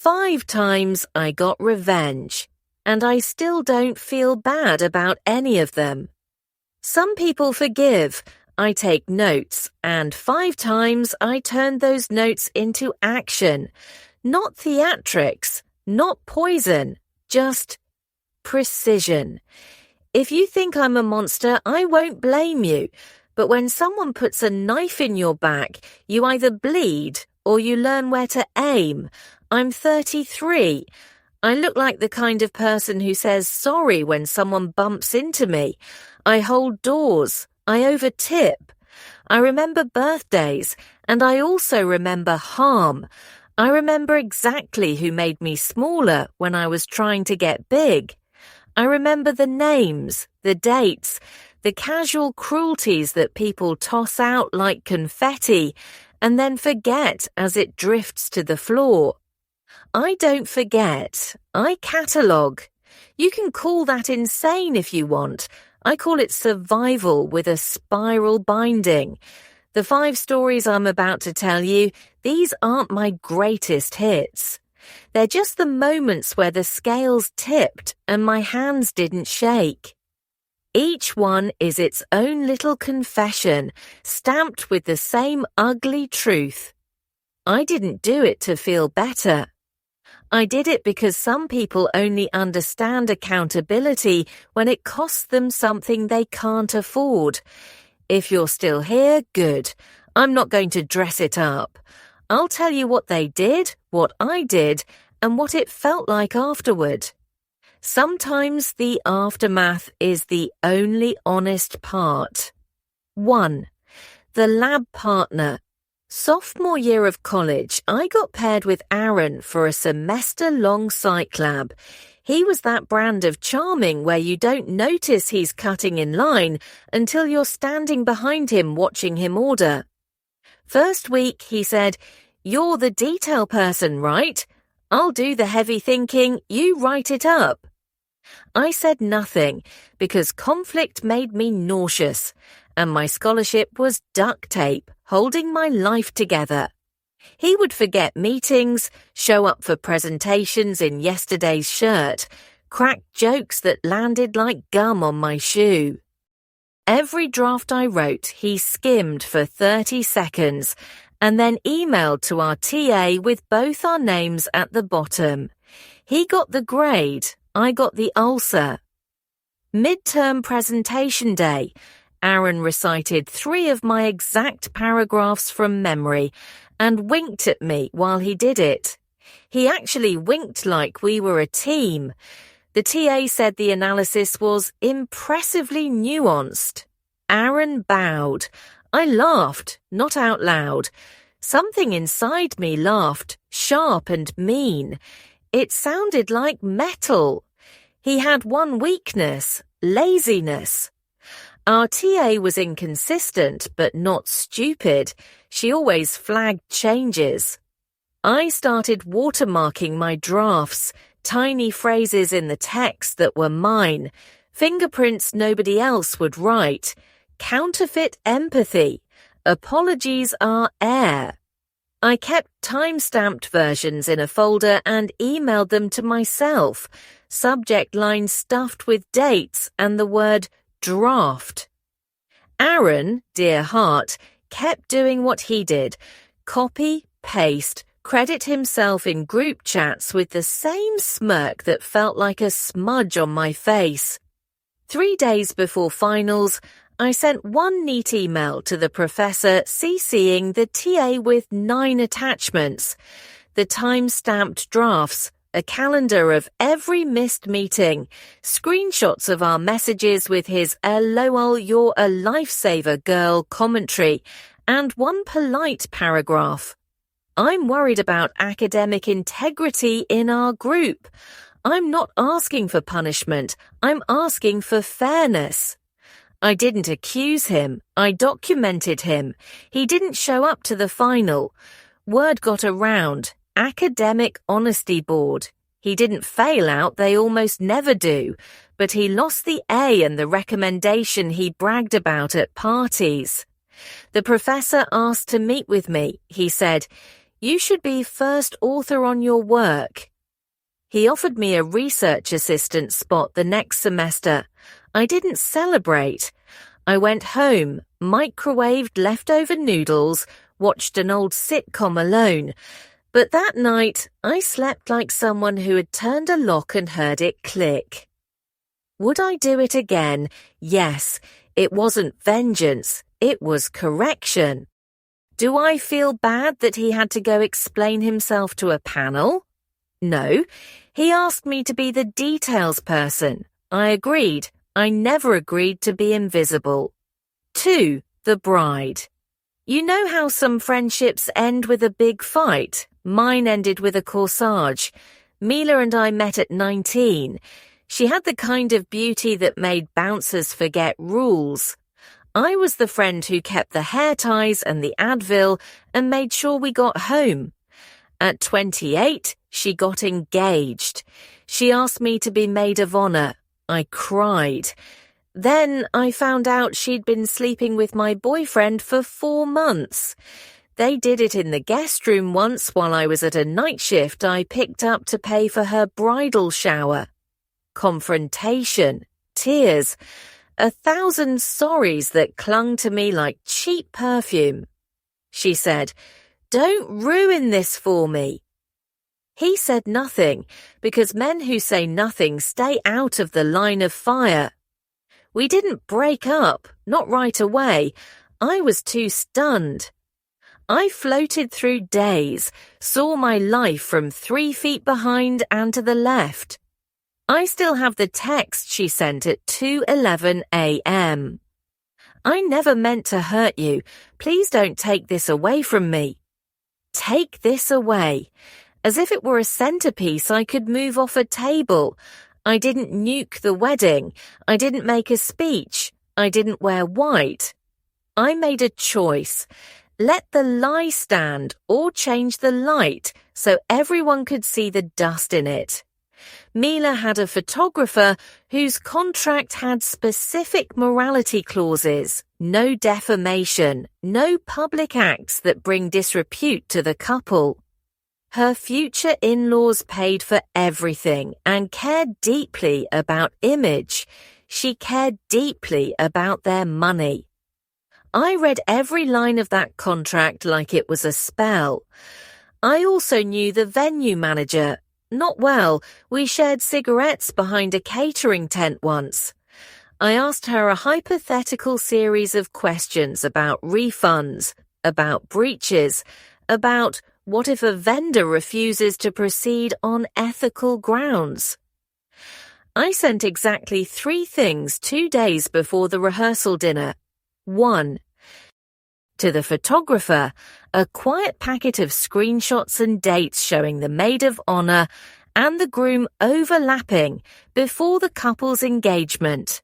5 times I got revenge, and I still don't feel bad about any of them. Some people forgive, I take notes, and 5 times I turn those notes into action. Not theatrics, not poison, just precision. If you think I'm a monster, I won't blame you. But when someone puts a knife in your back, you either bleed or you learn where to aim. I'm 33. I look like the kind of person who says sorry when someone bumps into me. I hold doors. I overtip. I remember birthdays, and I also remember harm. I remember exactly who made me smaller when I was trying to get big. I remember the names, the dates, the casual cruelties that people toss out like confetti and then forget as it drifts to the floor. I don't forget. I catalogue. You can call that insane if you want. I call it survival with a spiral binding. The 5 stories I'm about to tell you, these aren't my greatest hits. They're just the moments where the scales tipped and my hands didn't shake. Each one is its own little confession, stamped with the same ugly truth. I didn't do it to feel better. I did it because some people only understand accountability when it costs them something they can't afford. If you're still here, good. I'm not going to dress it up. I'll tell you what they did, what I did, and what it felt like afterward. Sometimes the aftermath is the only honest part. 1. The lab partner. Sophomore year of college, I got paired with Aaron for a semester-long psych lab. He was that brand of charming where you don't notice he's cutting in line until you're standing behind him watching him order. First week, he said, "You're the detail person, right? I'll do the heavy thinking, you write it up." I said nothing because conflict made me nauseous, and my scholarship was duct tape holding my life together. He would forget meetings, show up for presentations in yesterday's shirt, crack jokes that landed like gum on my shoe. Every draft I wrote, he skimmed for 30 seconds and then emailed to our TA with both our names at the bottom. He got the grade, I got the ulcer. Midterm presentation day. Aaron recited 3 of my exact paragraphs from memory and winked at me while he did it. He actually winked like we were a team. The TA said the analysis was impressively nuanced. Aaron bowed. I laughed, not out loud. Something inside me laughed, sharp and mean. It sounded like metal. He had one weakness, laziness. Our TA was inconsistent, but not stupid. She always flagged changes. I started watermarking my drafts, tiny phrases in the text that were mine, fingerprints nobody else would write, counterfeit empathy, apologies are air. I kept time-stamped versions in a folder and emailed them to myself, subject line stuffed with dates and the word draft. Aaron, dear heart, kept doing what he did, copy, paste, credit himself in group chats with the same smirk that felt like a smudge on my face. 3 days before finals, I sent one neat email to the professor CCing the TA with 9 attachments, the time-stamped drafts, a calendar of every missed meeting, screenshots of our messages with his "LOL, you're a lifesaver, girl" commentary, and one polite paragraph. I'm worried about academic integrity in our group. I'm not asking for punishment. I'm asking for fairness. I didn't accuse him. I documented him. He didn't show up to the final. Word got around. Academic Honesty Board. He didn't fail out, they almost never do, but he lost the A and the recommendation he bragged about at parties. The professor asked to meet with me. He said, You should be first author on your work. He offered me a research assistant spot the next semester. I didn't celebrate. I went home, microwaved leftover noodles, watched an old sitcom alone. But that night, I slept like someone who had turned a lock and heard it click. Would I do it again? Yes. It wasn't vengeance. It was correction. Do I feel bad that he had to go explain himself to a panel? No. He asked me to be the details person. I agreed. I never agreed to be invisible. 2. The bride. You know how some friendships end with a big fight? Mine ended with a corsage. Mila and I met at 19. She had the kind of beauty that made bouncers forget rules. I was the friend who kept the hair ties and the Advil and made sure we got home. At 28, she got engaged. She asked me to be maid of honor. I cried. Then I found out she'd been sleeping with my boyfriend for 4 months. They did it in the guest room once while I was at a night shift I picked up to pay for her bridal shower. Confrontation, tears, 1,000 sorries that clung to me like cheap perfume. She said, "Don't ruin this for me." He said nothing, because men who say nothing stay out of the line of fire. We didn't break up, not right away. I was too stunned. I floated through days, saw my life from 3 feet behind and to the left. I still have the text she sent at 2:11 a.m. I never meant to hurt you. Please don't take this away from me. Take this away. As if it were a centerpiece I could move off a table. I didn't nuke the wedding. I didn't make a speech. I didn't wear white. I made a choice. Let the lie stand or change the light so everyone could see the dust in it. Mila had a photographer whose contract had specific morality clauses, no defamation, no public acts that bring disrepute to the couple. Her future in-laws paid for everything and cared deeply about image. She cared deeply about their money. I read every line of that contract like it was a spell. I also knew the venue manager. Not well, we shared cigarettes behind a catering tent once. I asked her a hypothetical series of questions about refunds, about breaches, about what if a vendor refuses to proceed on ethical grounds. I sent exactly 3 things 2 days before the rehearsal dinner. 1. To the photographer, a quiet packet of screenshots and dates showing the maid of honor and the groom overlapping before the couple's engagement.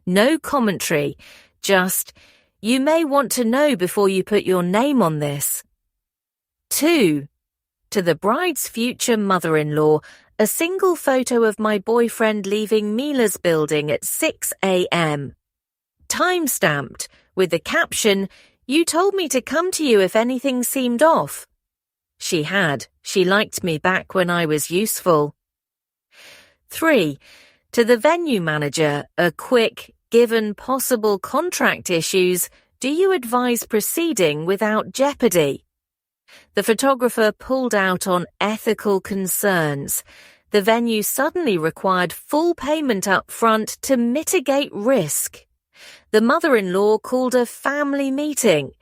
No commentary, just, you may want to know before you put your name on this. 2. To the bride's future mother-in-law, a single photo of my boyfriend leaving Mila's building at 6 a.m. Time-stamped, with the caption, "You told me to come to you if anything seemed off." She had. She liked me back when I was useful. 3. To the venue manager, a quick, given possible contract issues, do you advise proceeding without jeopardy? The photographer pulled out on ethical concerns. The venue suddenly required full payment up front to mitigate risk. The mother-in-law called a family meeting.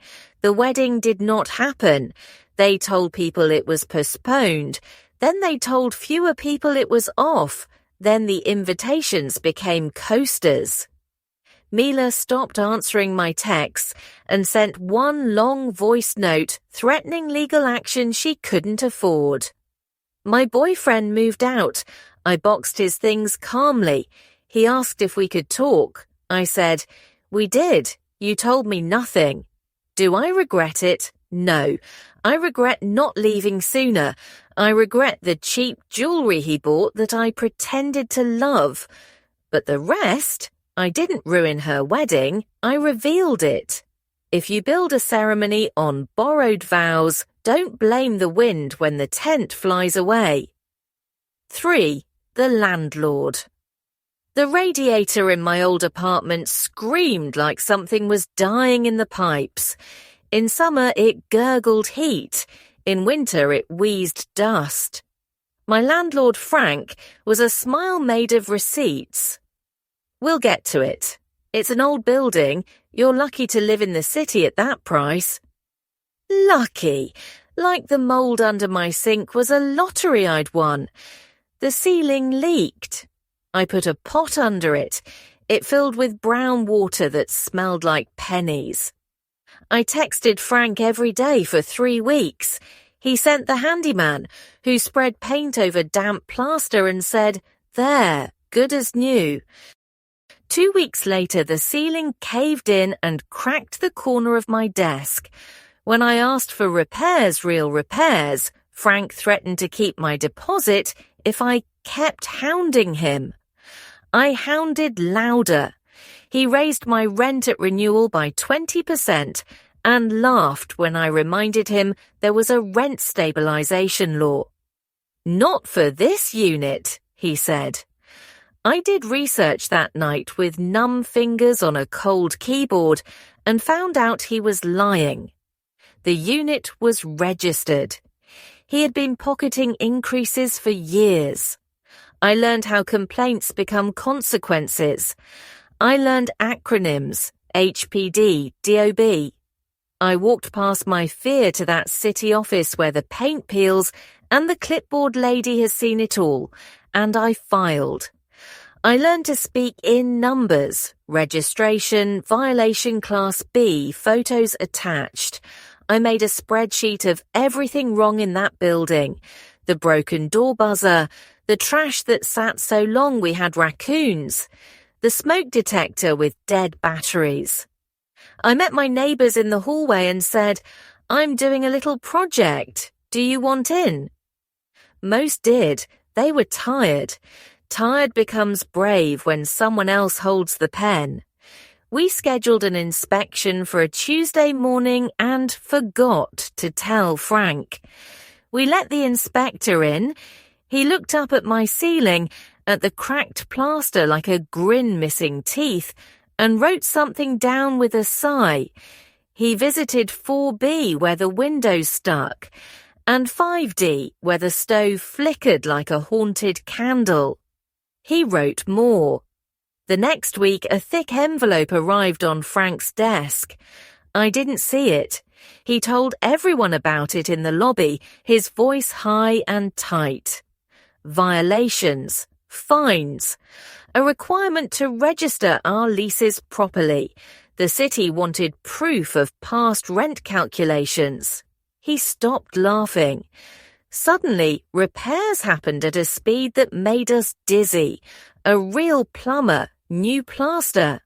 The wedding did not happen. They told people it was postponed. Then they told fewer people it was off. Then the invitations became coasters. Mila stopped answering my texts and sent one long voice note threatening legal action she couldn't afford. My boyfriend moved out. I boxed his things calmly. He asked if we could talk. I said, "We did. You told me nothing." Do I regret it? No. I regret not leaving sooner. I regret the cheap jewelry he bought that I pretended to love. But the rest? I didn't ruin her wedding. I revealed it. If you build a ceremony on borrowed vows, Don't blame the wind when the tent flies away. 3. The landlord. The radiator in my old apartment screamed like something was dying in the pipes. In summer, it gurgled heat. In winter, it wheezed dust. My landlord, Frank, was a smile made of receipts. We'll get to it. It's an old building. You're lucky to live in the city at that price. Lucky. Like the mold under my sink was a lottery I'd won. The ceiling leaked. I put a pot under it. It filled with brown water that smelled like pennies. I texted Frank every day for 3 weeks. He sent the handyman, who spread paint over damp plaster and said, "There, good as new." 2 weeks later, the ceiling caved in and cracked the corner of my desk. When I asked for repairs, real repairs, Frank threatened to keep my deposit if I kept hounding him. I hounded louder. He raised my rent at renewal by 20% and laughed when I reminded him there was a rent stabilization law. "Not for this unit," he said. I did research that night with numb fingers on a cold keyboard and found out he was lying. The unit was registered. He had been pocketing increases for years. I learned how complaints become consequences. I learned acronyms, HPD, DOB. I walked past my fear to that city office where the paint peels and the clipboard lady has seen it all, and I filed. I learned to speak in numbers, registration, violation class B, photos attached. I made a spreadsheet of everything wrong in that building. The broken door buzzer, the trash that sat so long we had raccoons, the smoke detector with dead batteries. I met my neighbours in the hallway and said, "I'm doing a little project. Do you want in?" Most did. They were tired. Tired becomes brave when someone else holds the pen. We scheduled an inspection for a Tuesday morning and forgot to tell Frank. We let the inspector in. He looked up at my ceiling, at the cracked plaster like a grin missing teeth, and wrote something down with a sigh. He visited 4B where the windows stuck, and 5D where the stove flickered like a haunted candle. He wrote more. The next week, a thick envelope arrived on Frank's desk. I didn't see it. He told everyone about it in the lobby, his voice high and tight. Violations, fines, a requirement to register our leases properly. The city wanted proof of past rent calculations. He stopped laughing. Suddenly, repairs happened at a speed that made us dizzy. A real plumber, new plaster.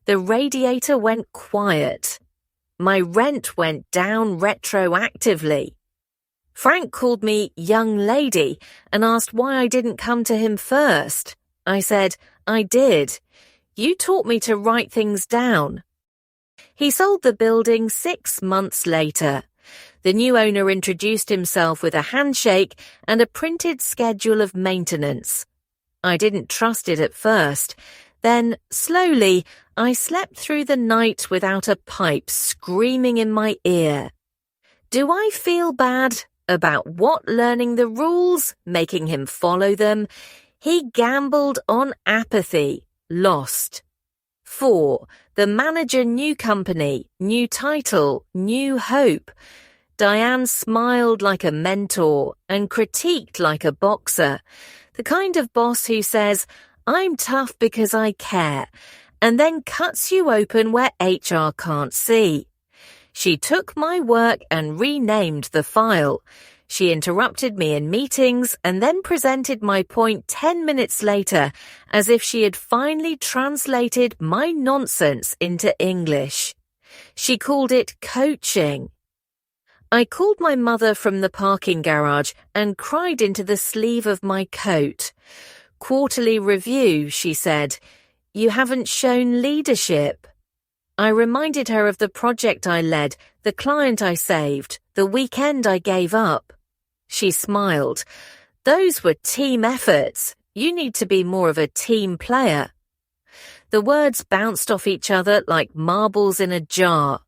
The radiator went quiet. My rent went down retroactively. Frank called me young lady and asked why I didn't come to him first. I said, "I did. You taught me to write things down." He sold the building 6 months later. The new owner introduced himself with a handshake and a printed schedule of maintenance. I didn't trust it at first. Then, slowly, I slept through the night without a pipe screaming in my ear. Do I feel bad about what learning the rules, making him follow them? He gambled on apathy, lost. 4. The manager new company, new title, new hope. Diane smiled like a mentor and critiqued like a boxer. The kind of boss who says, "I'm tough because I care," and then cuts you open where HR can't see. She took my work and renamed the file. She interrupted me in meetings and then presented my point 10 minutes later as if she had finally translated my nonsense into English. She called it coaching. I called my mother from the parking garage and cried into the sleeve of my coat. "Quarterly review," she said. "You haven't shown leadership." I reminded her of the project I led, the client I saved, the weekend I gave up. She smiled. Those were team efforts. You need to be more of a team player. The words bounced off each other like marbles in a jar.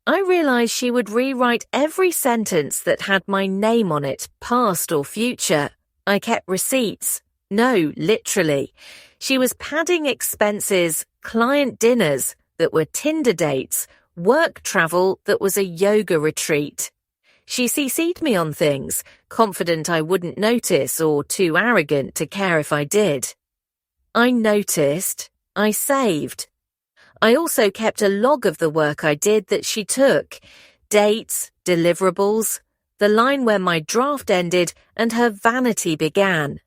I realized she would rewrite every sentence that had my name on it, past or future. I kept receipts. No, literally. She was padding expenses, client dinners that were Tinder dates, work travel that was a yoga retreat. She CC'd me on things, confident I wouldn't notice or too arrogant to care if I did. I noticed. I saved. I also kept a log of the work I did that she took, dates, deliverables, the line where my draft ended and her vanity began.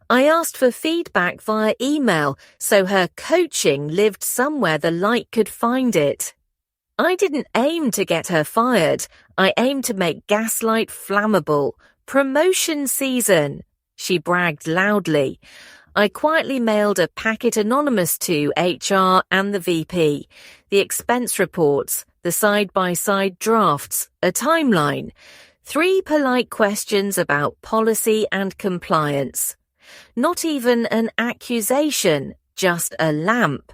I asked for feedback via email so her coaching lived somewhere the light could find it. I didn't aim to get her fired. I aimed to make Gaslight flammable. Promotion season, she bragged loudly. I quietly mailed a packet anonymous to HR and the VP, the expense reports, the side-by-side drafts, a timeline, 3 polite questions about policy and compliance. Not even an accusation, just a lamp.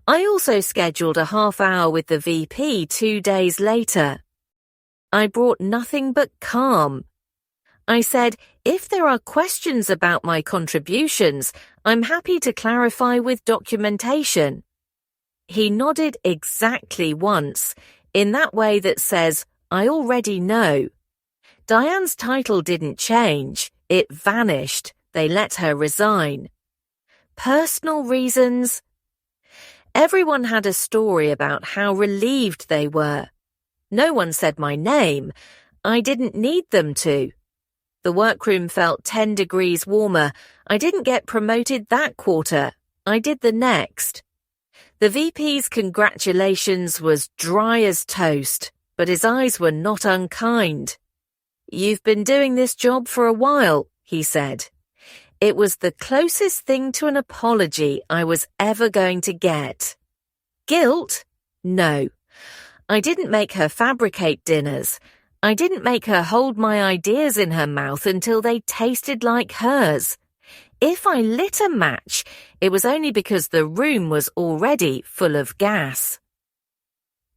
I also scheduled a half hour with the VP 2 days later. I brought nothing but calm. I said, if there are questions about my contributions, I'm happy to clarify with documentation. He nodded exactly once, in that way that says, I already know. Diane's title didn't change, it vanished. They let her resign. Personal reasons? Everyone had a story about how relieved they were. No one said my name. I didn't need them to. The workroom felt 10 degrees warmer. I didn't get promoted that quarter. I did the next. The VP's congratulations was dry as toast, but his eyes were not unkind. You've been doing this job for a while, he said. It was the closest thing to an apology I was ever going to get. Guilt? No. I didn't make her fabricate dinners. I didn't make her hold my ideas in her mouth until they tasted like hers. If I lit a match, it was only because the room was already full of gas.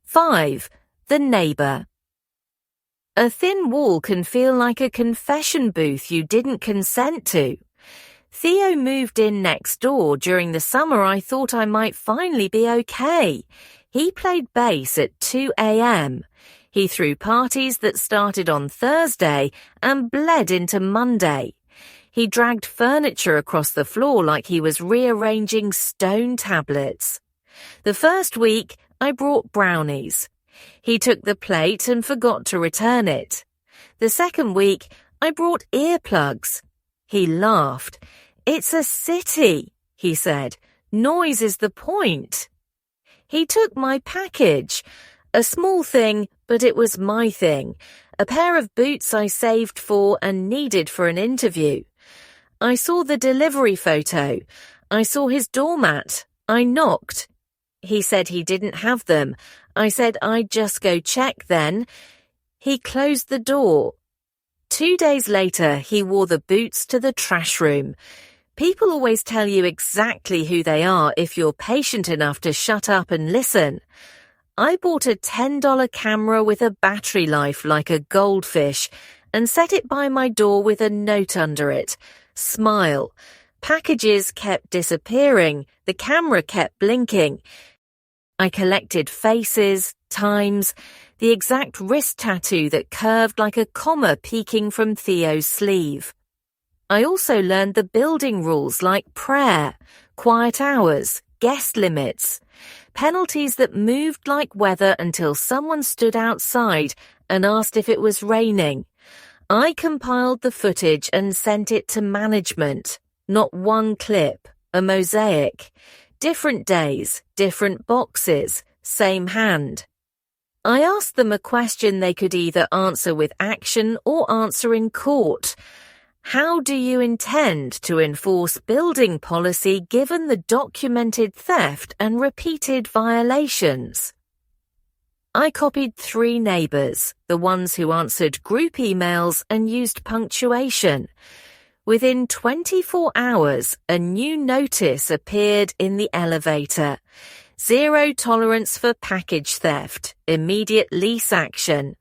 5. The neighbour. A thin wall can feel like a confession booth you didn't consent to. Theo moved in next door during the summer. I thought I might finally be okay. He played bass at 2 a.m. He threw parties that started on Thursday and bled into Monday. He dragged furniture across the floor like he was rearranging stone tablets. The first week, I brought brownies. He took the plate and forgot to return it. The second week, I brought earplugs. He laughed. It's a city, he said. Noise is the point. He took my package. A small thing, but it was my thing. A pair of boots I saved for and needed for an interview. I saw the delivery photo. I saw his doormat. I knocked. He said he didn't have them. I said I'd just go check then. He closed the door. 2 days later, he wore the boots to the trash room. People always tell you exactly who they are if you're patient enough to shut up and listen. I bought a $10 camera with a battery life like a goldfish and set it by my door with a note under it. Smile. Packages kept disappearing. The camera kept blinking. I collected faces, times, the exact wrist tattoo that curved like a comma peeking from Theo's sleeve. I also learned the building rules like prayer, quiet hours, guest limits, penalties that moved like weather until someone stood outside and asked if it was raining. I compiled the footage and sent it to management. Not one clip, a mosaic. Different days, different boxes, same hand. I asked them a question they could either answer with action or answer in court. How do you intend to enforce building policy given the documented theft and repeated violations? I copied 3 neighbours, the ones who answered group emails and used punctuation. Within 24 hours, a new notice appeared in the elevator. 0 tolerance for package theft. Immediate lease action.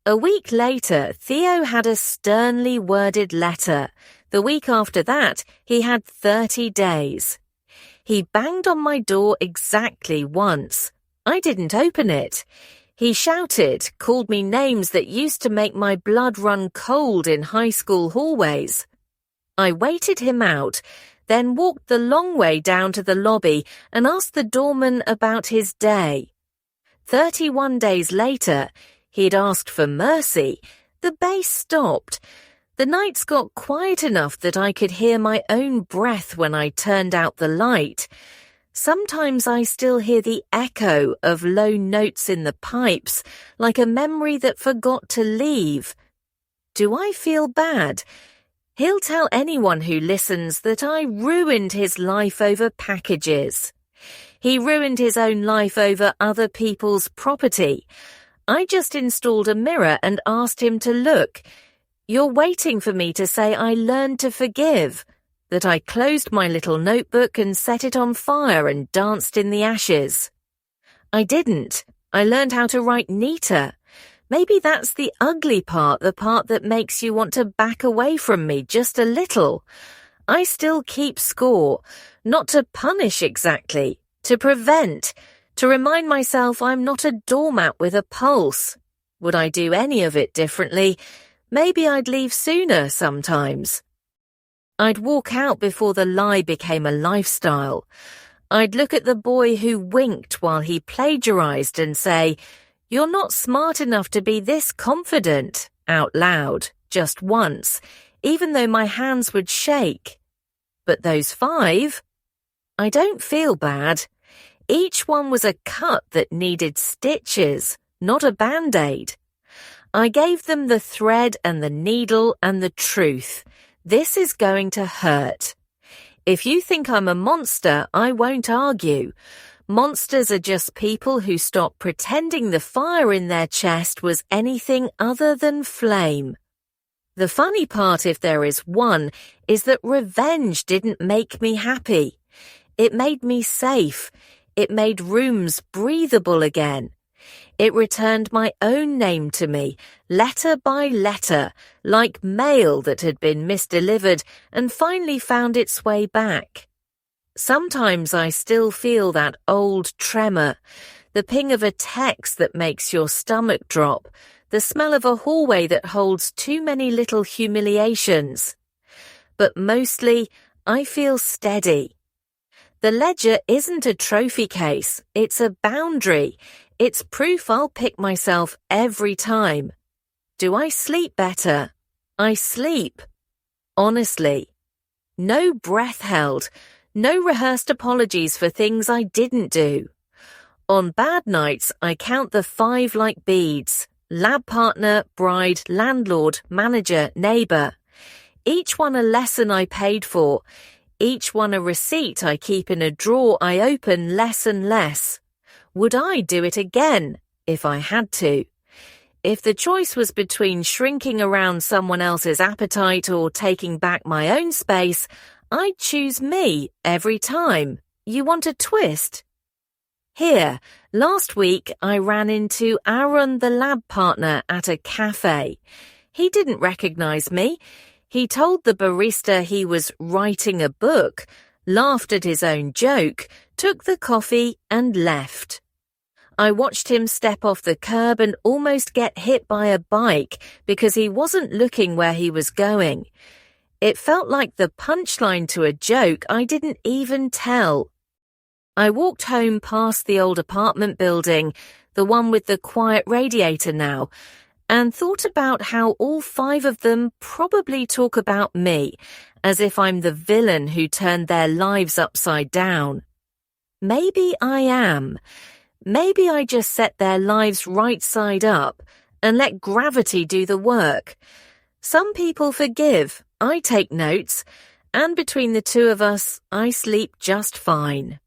A week later, Theo had a sternly worded letter. The week after that, he had 30 days. He banged on my door exactly once. I didn't open it. He shouted, called me names that used to make my blood run cold in high school hallways. I waited him out, then walked the long way down to the lobby and asked the doorman about his day. 31 days later, he'd asked for mercy. The bass stopped. The nights got quiet enough that I could hear my own breath when I turned out the light. Sometimes I still hear the echo of low notes in the pipes, like a memory that forgot to leave. Do I feel bad? He'll tell anyone who listens that I ruined his life over packages. He ruined his own life over other people's property. I just installed a mirror and asked him to look. You're waiting for me to say I learned to forgive, that I closed my little notebook and set it on fire and danced in the ashes. I didn't. I learned how to write neater. Maybe that's the ugly part, the part that makes you want to back away from me just a little. I still keep score, not to punish exactly, to prevent, to remind myself I'm not a doormat with a pulse. Would I do any of it differently? Maybe I'd leave sooner sometimes. I'd walk out before the lie became a lifestyle. I'd look at the boy who winked while he plagiarized and say, "You're not smart enough to be this confident," out loud, just once, even though my hands would shake. But those 5, I don't feel bad. Each one was a cut that needed stitches, not a Band-Aid. I gave them the thread and the needle and the truth. This is going to hurt. If you think I'm a monster, I won't argue. Monsters are just people who stop pretending the fire in their chest was anything other than flame. The funny part, if there is one, is that revenge didn't make me happy. It made me safe. It made rooms breathable again. It returned my own name to me, letter by letter, like mail that had been misdelivered and finally found its way back. Sometimes I still feel that old tremor, the ping of a text that makes your stomach drop, the smell of a hallway that holds too many little humiliations. But mostly, I feel steady. The ledger isn't a trophy case, it's a boundary. It's proof I'll pick myself every time. Do I sleep better? I sleep. Honestly. No breath held. No rehearsed apologies for things I didn't do. On bad nights, I count the 5 like beads. Lab partner, bride, landlord, manager, neighbour. Each one a lesson I paid for. Each one a receipt I keep in a drawer I open less and less. Would I do it again, if I had to? If the choice was between shrinking around someone else's appetite or taking back my own space, I'd choose me every time. You want a twist? Here, last week I ran into Aaron the lab partner at a cafe. He didn't recognize me. He told the barista he was writing a book, laughed at his own joke, took the coffee and left. I watched him step off the curb and almost get hit by a bike because he wasn't looking where he was going. It felt like the punchline to a joke I didn't even tell. I walked home past the old apartment building, the one with the quiet radiator now, and thought about how all 5 of them probably talk about me, as if I'm the villain who turned their lives upside down. Maybe I am. Maybe I just set their lives right side up and let gravity do the work. Some people forgive, I take notes, and between the 2 of us, I sleep just fine.